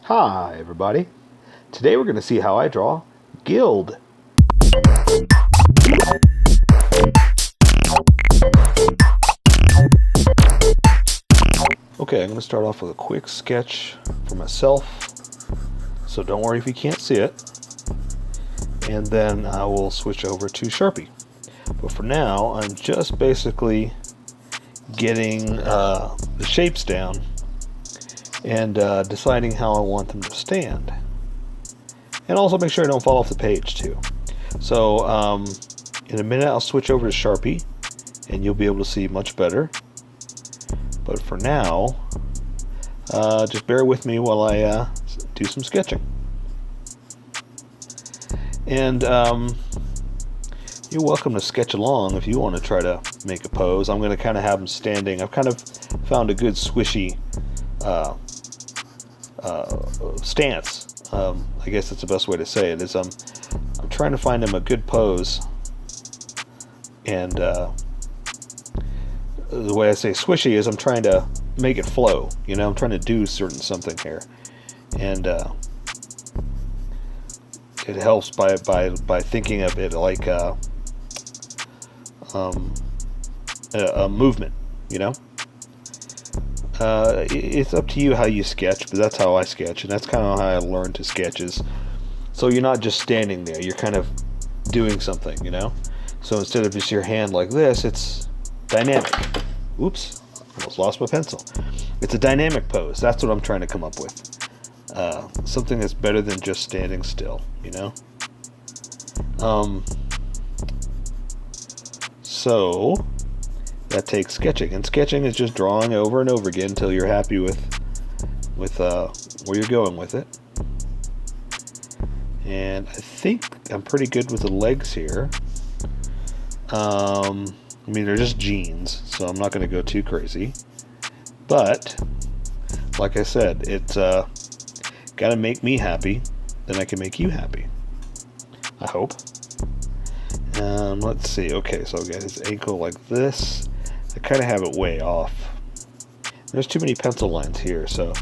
Hi everybody. Today we're going to see how I draw Guild. Okay, I'm going to start off with a quick sketch for myself, so don't worry if you can't see it. And then I will switch over to Sharpie. But for now, I'm just basically getting the shapes down and deciding how I want them to stand. And also make sure I don't fall off the page too. So in a minute I'll switch over to Sharpie and you'll be able to see much better. But for now, just bear with me while I do some sketching. And you're welcome to sketch along if you want to try to make a pose. I'm going to kind of have them standing. I've kind of found a good squishy stance. I guess that's the best way to say it. Is I'm trying to find him a good pose, and the way I say squishy is I'm trying to make it flow. You know, I'm trying to do something here, and it helps by thinking of it like a movement. You know. It's up to you how you sketch, but that's how I sketch, and that's kind of how I learned to sketch. Is so you're not just standing there, you're kind of doing something, you know. So instead of just your hand like this, it's dynamic. Oops, almost lost my pencil. It's a dynamic pose. That's what I'm trying to come up with. Something that's better than just standing still, you know. So that takes sketching, and sketching is just drawing over and over again until you're happy with where you're going with it. And I think I'm pretty good with the legs here. I mean, they're just jeans, so I'm not going to go too crazy. But like I said, it's got to make me happy, then I can make you happy. I hope. Let's see. Okay, so I'll get his ankle like this. I kind of have it way off. There's too many pencil lines here, so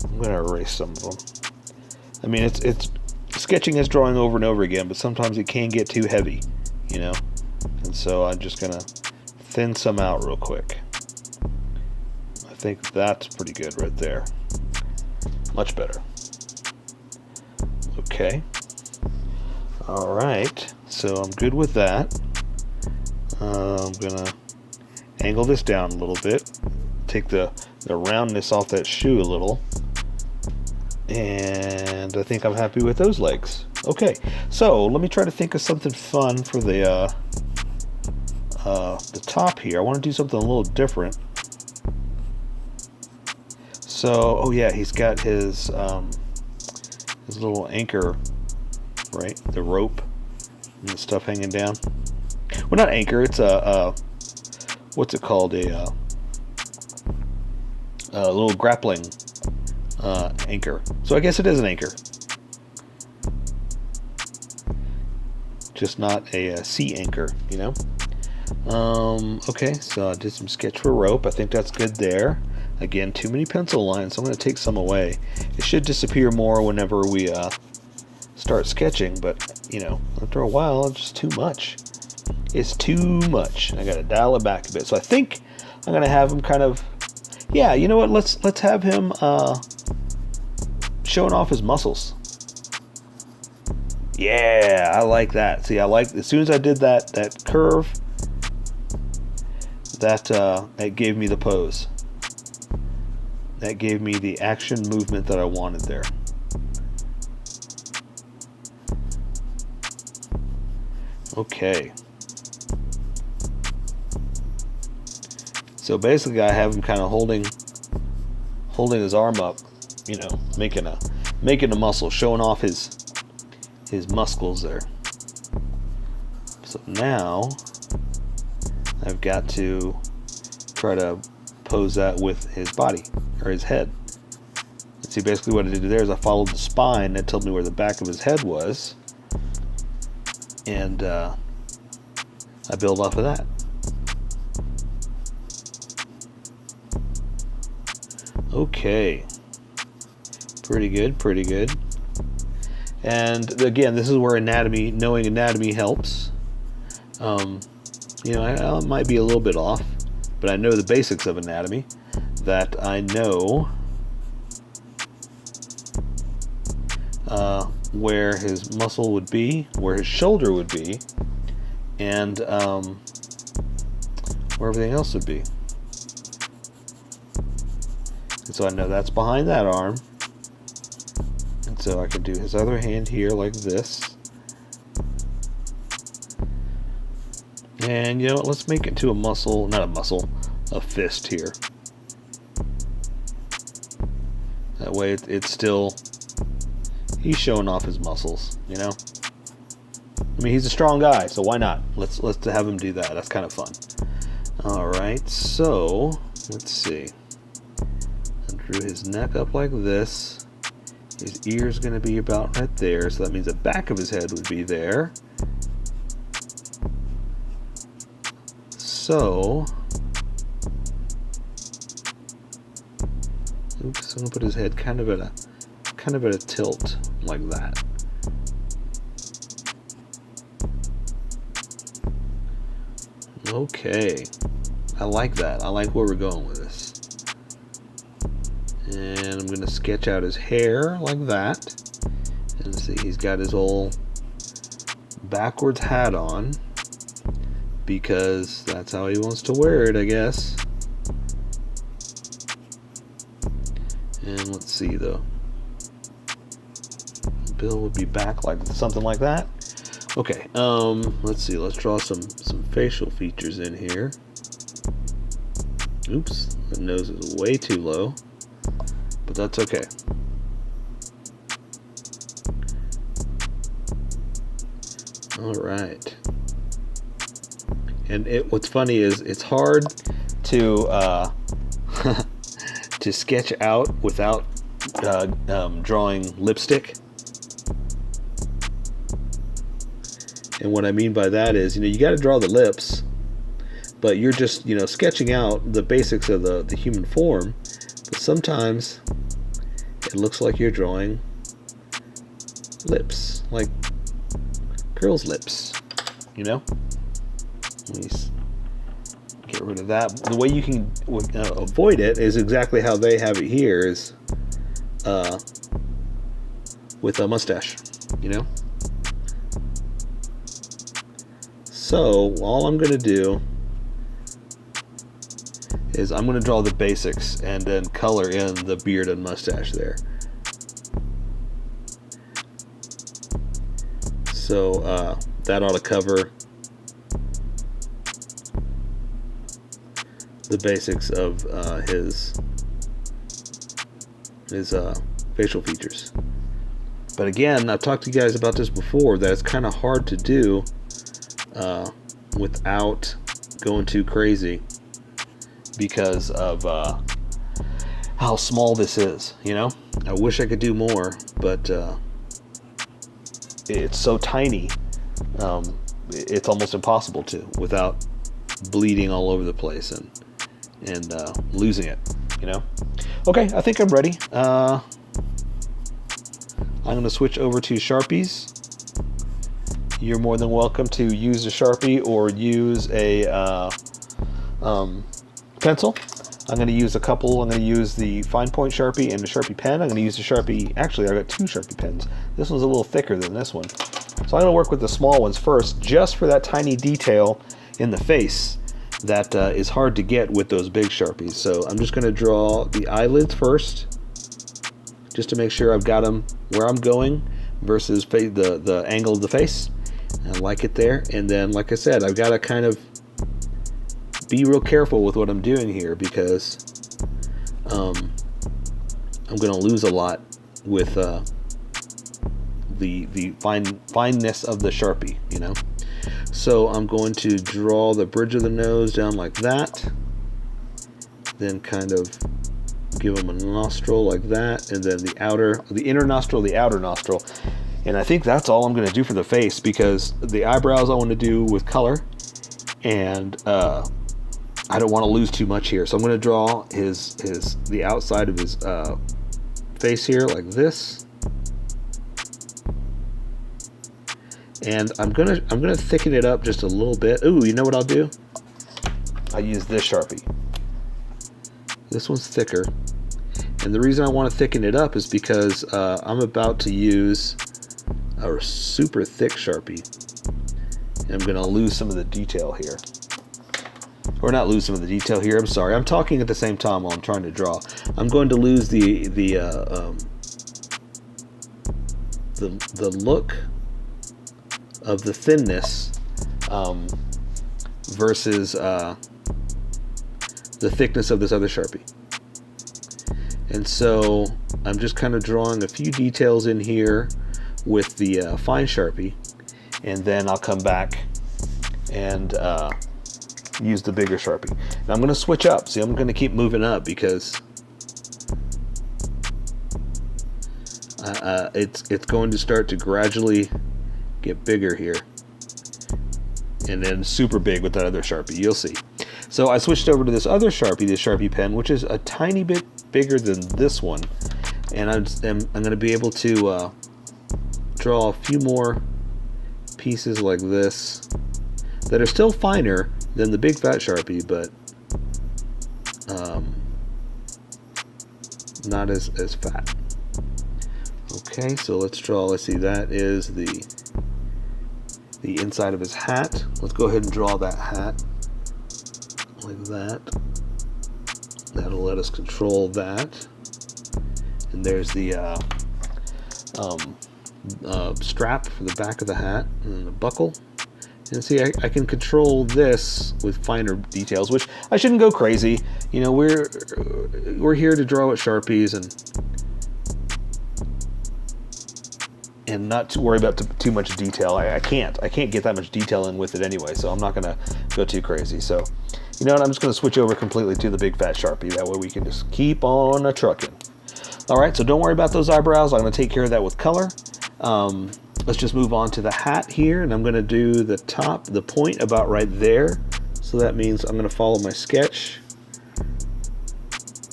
I'm going to erase some of them. I mean, it's sketching is drawing over and over again, but sometimes it can get too heavy, you know? And so I'm just going to thin some out real quick. I think that's pretty good right there. Much better. Okay. All right. So I'm good with that. I'm going to angle this down a little bit, take the roundness off that shoe a little, and I think I'm happy with those legs. Okay, so let me try to think of something fun for the top here. I want to do something a little different. So, oh yeah, he's got his little anchor, right? The rope and the stuff hanging down. Well, not anchor. It's a what's it called? A little grappling anchor. So I guess it is an anchor. Just not a sea anchor, you know? Okay, so I did some sketch for rope. I think that's good there. Again, too many pencil lines, so I'm going to take some away. It should disappear more whenever we start sketching, but, you know, after a while, it's just too much. It's too much. I gotta dial it back a bit. So I think I'm gonna have him kind of, yeah, you know what? Let's have him showing off his muscles. Yeah, I like that. See, I like as soon as I did that curve, that gave me the pose. That gave me the action movement that I wanted there. Okay. So basically I have him kind of holding his arm up, you know, making a muscle, showing off his muscles there. So now I've got to try to pose that with his body or his head. And see, basically what I did there is I followed the spine that told me where the back of his head was, and I build off of that. Okay. Pretty good, pretty good. And again, this is where knowing anatomy helps. You know, I might be a little bit off, but I know the basics of anatomy. That I know where his muscle would be, where his shoulder would be, and where everything else would be. And so I know that's behind that arm. And so I can do his other hand here like this. And you know what, let's make it to a muscle, not a muscle, a fist here. That way it's still, he's showing off his muscles, you know? I mean, he's a strong guy, so why not? Let's have him do that. That's kind of fun. Alright, so, let's see. I drew his neck up like this. His ear's going to be about right there, so that means the back of his head would be there. So, oops, I'm going to put his head kind of at a tilt like that. Okay, I like that. I like where we're going with this. And I'm going to sketch out his hair like that. And see, he's got his old backwards hat on because that's how he wants to wear it, I guess. And let's see, though. Bill would be back like something like that. Okay, let's see. Let's draw some facial features in here. Oops, the nose is way too low, but that's okay. All right. And what's funny is it's hard to to sketch out without drawing lipstick. And what I mean by that is, you know, you got to draw the lips, but you're just, you know, sketching out the basics of the human form. But sometimes it looks like you're drawing lips, like girls' lips, you know? Let me get rid of that. The way you can avoid it is exactly how they have it here, is with a mustache, you know? So all I'm going to do is I'm going to draw the basics and then color in the beard and mustache there. So that ought to cover the basics of his facial features. But again, I've talked to you guys about this before, that it's kind of hard to do without going too crazy because of how small this is, you know? I wish I could do more, but it's so tiny, it's almost impossible to without bleeding all over the place and losing it, you know? Okay, I think I'm ready. I'm going to switch over to Sharpies. You're more than welcome to use a Sharpie or use a pencil. I'm going to use a couple. I'm going to use the fine point Sharpie and the Sharpie pen. I'm going to use the Sharpie. Actually, I got two Sharpie pens. This one's a little thicker than this one. So I'm going to work with the small ones first, just for that tiny detail in the face that is hard to get with those big Sharpies. So I'm just going to draw the eyelids first, just to make sure I've got them where I'm going versus the angle of the face. I like it there. And then, like I said, I've got to kind of be real careful with what I'm doing here, because I'm going to lose a lot with the fineness of the Sharpie, you know. So I'm going to draw the bridge of the nose down like that, then kind of give them a nostril like that, and then the inner nostril, the outer nostril. And I think that's all I'm going to do for the face, because the eyebrows I want to do with color, and I don't want to lose too much here. So I'm going to draw the outside of his face here like this. And I'm gonna thicken it up just a little bit. Ooh, you know what I'll do? I use this Sharpie. This one's thicker. And the reason I want to thicken it up is because I'm about to use a super thick Sharpie. And I'm gonna lose some of the detail here. Or not lose some of the detail here, I'm sorry. I'm talking at the same time while I'm trying to draw. I'm going to lose the look of the thinness versus the thickness of this other Sharpie. And so I'm just kind of drawing a few details in here with the fine Sharpie, and then I'll come back and use the bigger Sharpie. And I'm going to switch up. See, I'm going to keep moving up because it's going to start to gradually get bigger here, and then super big with that other Sharpie. You'll see. So I switched over to this other Sharpie, this Sharpie pen, which is a tiny bit bigger than this one, and I'm going to be able to draw a few more pieces like this that are still finer than the big fat Sharpie, but not as fat. Okay, so let's draw. Let's see, that is the inside of his hat. Let's go ahead and draw that hat like that. That'll let us control that. And there's the strap for the back of the hat and the buckle. And see, I can control this with finer details, which I shouldn't go crazy. You know, we're here to draw with Sharpies and not to worry about too much detail. I can't get that much detail in with it anyway, so I'm not gonna go too crazy. So, you know what, I'm just gonna switch over completely to the big fat Sharpie. That way we can just keep on a-trucking. All right, so don't worry about those eyebrows. I'm gonna take care of that with color. Let's just move on to the hat here, and I'm gonna do the top, the point about right there. So that means I'm gonna follow my sketch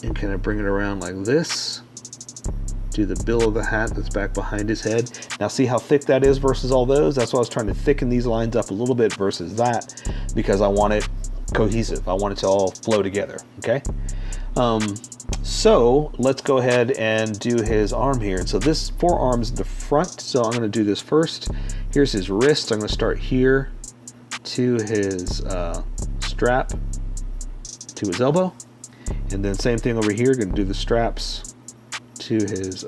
and kind of bring it around like this. Do the bill of the hat that's back behind his head. Now see how thick that is versus all those? That's why I was trying to thicken these lines up a little bit versus that, because I want it cohesive. I want it to all flow together, okay? So let's go ahead and do his arm here. So this forearm's the front, so I'm gonna do this first. Here's his wrist. I'm gonna start here to his strap to his elbow. And then same thing over here, gonna do the straps to his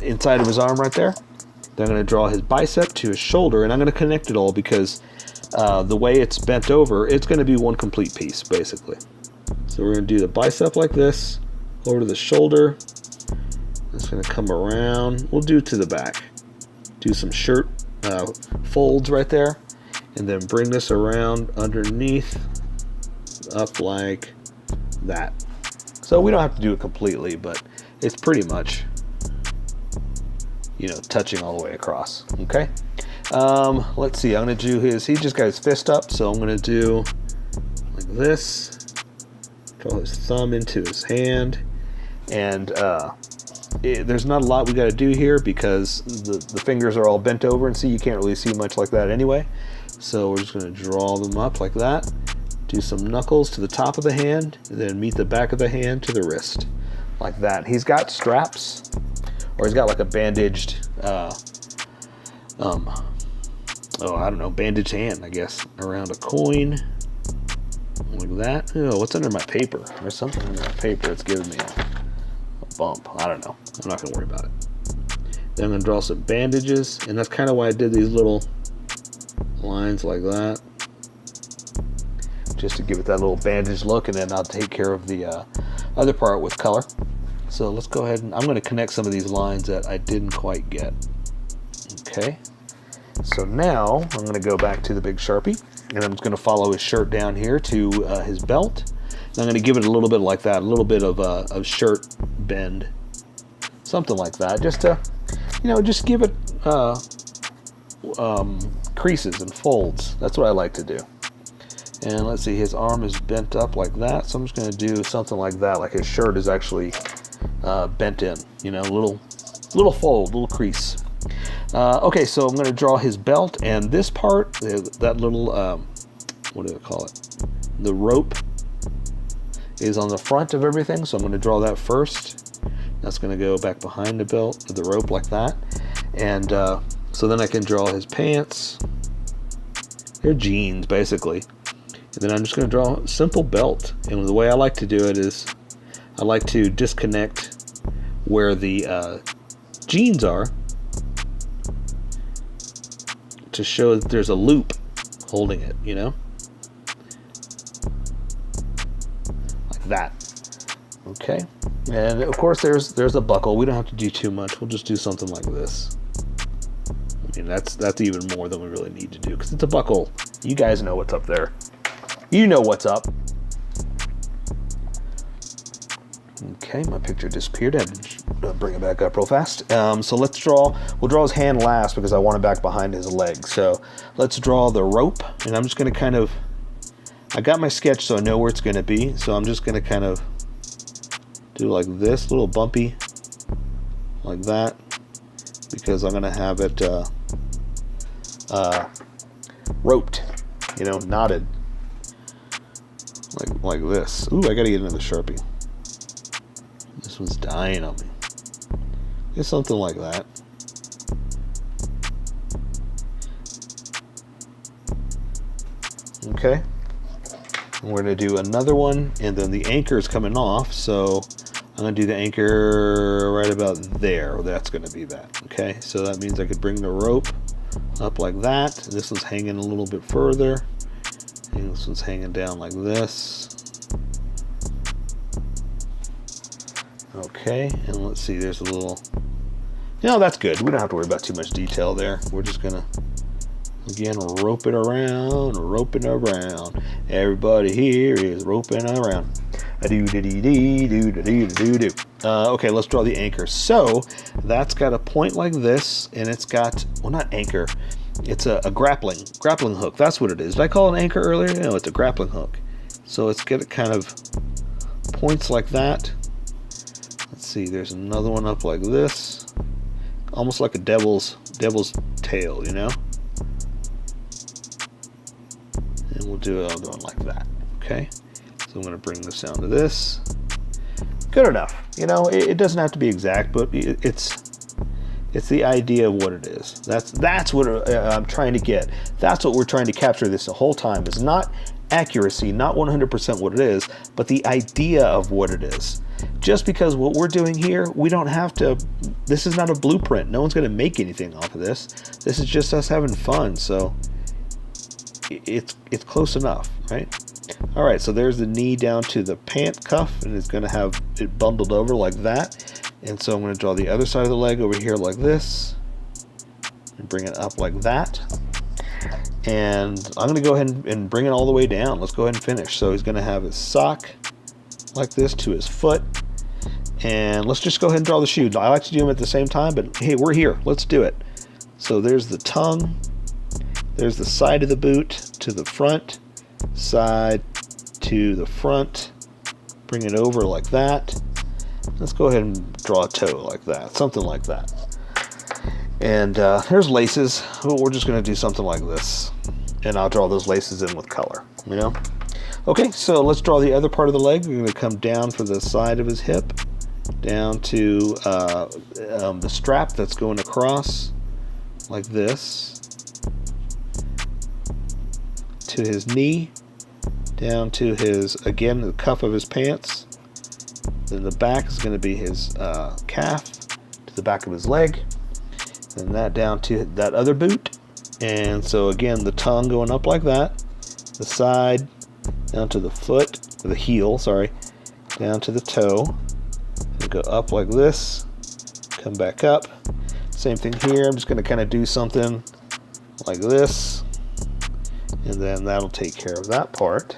inside of his arm right there. Then I'm gonna draw his bicep to his shoulder, and I'm gonna connect it all because the way it's bent over, it's gonna be one complete piece, basically. So we're going to do the bicep like this, over to the shoulder. It's going to come around. We'll do it to the back. Do some shirt folds right there, and then bring this around underneath, up like that. So we don't have to do it completely, but it's pretty much, you know, touching all the way across. Okay. Let's see. I'm going to do his. He just got his fist up, so I'm going to do like this. Draw his thumb into his hand, and there's not a lot we got to do here because the fingers are all bent over, and see, you can't really see much like that anyway. So we're just going to draw them up like that. Do some knuckles to the top of the hand, and then meet the back of the hand to the wrist, like that. He's got straps, or he's got like a bandaged, I don't know, bandaged hand, I guess, around a coin. Like that. Oh, what's under my paper? There's something under my paper that's giving me a bump. I don't know. I'm not going to worry about it. Then I'm going to draw some bandages, and that's kind of why I did these little lines like that, just to give it that little bandage look, and then I'll take care of the other part with color. So let's go ahead and I'm going to connect some of these lines that I didn't quite get. Okay. So now I'm going to go back to the big Sharpie, and I'm just going to follow his shirt down here to his belt. And I'm going to give it a little bit like that, a little bit of shirt bend, something like that, just to, you know, just give it creases and folds. That's what I like to do. And let's see, his arm is bent up like that, so I'm just going to do something like that, like his shirt is actually bent in, you know, little fold, little crease. Okay, so I'm going to draw his belt, and this part, that little, what do I call it? The rope is on the front of everything, so I'm going to draw that first. That's going to go back behind the belt, the rope like that. And so then I can draw his pants. They're jeans, basically. And then I'm just going to draw a simple belt. And the way I like to do it is I like to disconnect where the jeans are to show that there's a loop holding it, you know? Like that. Okay. And of course there's a buckle. We don't have to do too much. We'll just do something like this. I mean, that's even more than we really need to do because it's a buckle. You guys know what's up there. You know what's up. Okay, my picture disappeared. I had to bring it back up real fast. So let's draw. We'll draw his hand last because I want it back behind his leg. So let's draw the rope, and I'm just going to kind of. I got my sketch, so I know where it's going to be. So I'm just going to kind of do like this, little bumpy, like that, because I'm going to have it roped, you know, knotted, like this. Ooh, I got to get another Sharpie. This one's dying on me. Just something like that. Okay. And we're going to do another one, and then the anchor is coming off, so I'm going to do the anchor right about there. That's going to be that. Okay, so that means I could bring the rope up like that. This one's hanging a little bit further, and this one's hanging down like this. Okay, and let's see, there's a little, you know, that's good. We don't have to worry about too much detail there. We're just gonna, again, rope it around, roping around. Everybody here is roping around. A-do-do-dee-dee-do-do-do-do-do. Okay, let's draw the anchor. So that's got a point like this, and it's got, well, not anchor, it's a grappling hook. That's what it is. Did I call it an anchor earlier? No, it's a grappling hook. So it's got kind of points like that. Let's see, there's another one up like this, almost like a devil's tail, you know. And we'll do it all going like that. Okay, so I'm going to bring this down to this. Good enough. You know, it doesn't have to be exact, but it's the idea of what it is. That's what I'm trying to get. That's what we're trying to capture this the whole time. Is not accuracy, not 100% what it is, but the idea of what it is. Just because what we're doing here, we don't have to, this is not a blueprint. No one's going to make anything off of this. This is just us having fun. So it's close enough, right? All right, so there's the knee down to the pant cuff, and it's going to have it bundled over like that. And so I'm going to draw the other side of the leg over here like this and bring it up like that. And I'm going to go ahead and bring it all the way down. Let's go ahead and finish. So he's going to have his sock like this to his foot. And let's just go ahead and draw the shoe. I like to do them at the same time, but hey, we're here. Let's do it. So there's the tongue. There's the side of the boot to the front. Side to the front. Bring it over like that. Let's go ahead and draw a toe like that. Something like that. And there's laces. Well, we're just going to do something like this. And I'll draw those laces in with color, you know? Okay, so let's draw the other part of the leg. We're going to come down for the side of his hip, down to the strap that's going across like this, to his knee, down to his, again, the cuff of his pants. Then the back is going to be his calf, to the back of his leg. And that down to that other boot. And so again, the tongue going up like that, the side down to the foot, or the heel, sorry, down to the toe, and go up like this, come back up. Same thing here. I'm just going to kind of do something like this, and then that'll take care of that part.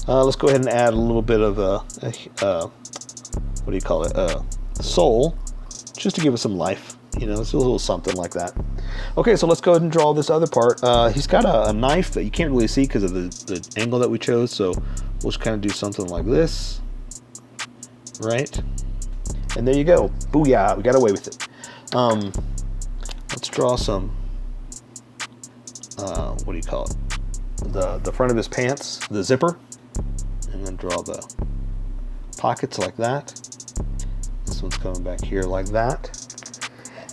Let's go ahead and add a little bit of what do you call it, sole, just to give it some life. You know, it's a little something like that. Okay, so let's go ahead and draw this other part. He's got a knife that you can't really see because of the angle that we chose, so we'll just kind of do something like this, right? And there you go. Booyah, we got away with it. Let's draw some, what do you call it? The front of his pants, the zipper. And then draw the pockets like that. This one's coming back here like that.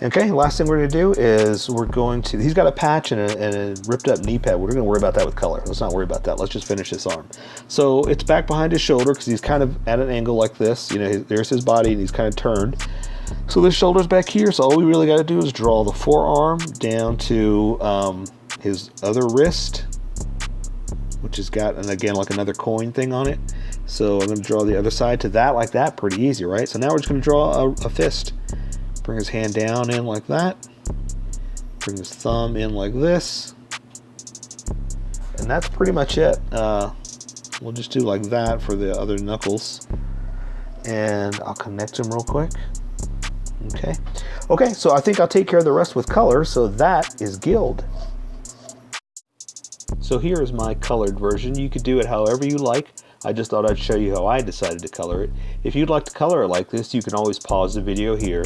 Okay, last thing we're going to do is we're going to, he's got a patch and a ripped up knee pad. We're going to worry about that with color. Let's not worry about that. Let's just finish this arm. So it's back behind his shoulder because he's kind of at an angle like this. You know, there's his body and he's kind of turned. So this shoulder's back here. So all we really got to do is draw the forearm down to his other wrist, which has got, and again, like another coin thing on it. So I'm going to draw the other side to that like that. Pretty easy, right? So now we're just going to draw a fist. Bring his hand down in like that. Bring his thumb in like this. And that's pretty much it. We'll just do like that for the other knuckles. And I'll connect them real quick. Okay. Okay, so I think I'll take care of the rest with color. So that is Guild. So here is my colored version. You could do it however you like. I just thought I'd show you how I decided to color it. If you'd like to color it like this, you can always pause the video here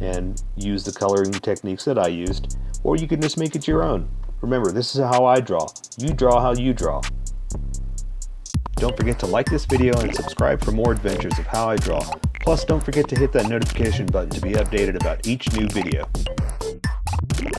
and use the coloring techniques that I used, or you can just make it your own. Remember, this is how I draw. You draw how you draw. Don't forget to like this video and subscribe for more adventures of how I draw. Plus, don't forget to hit that notification button to be updated about each new video.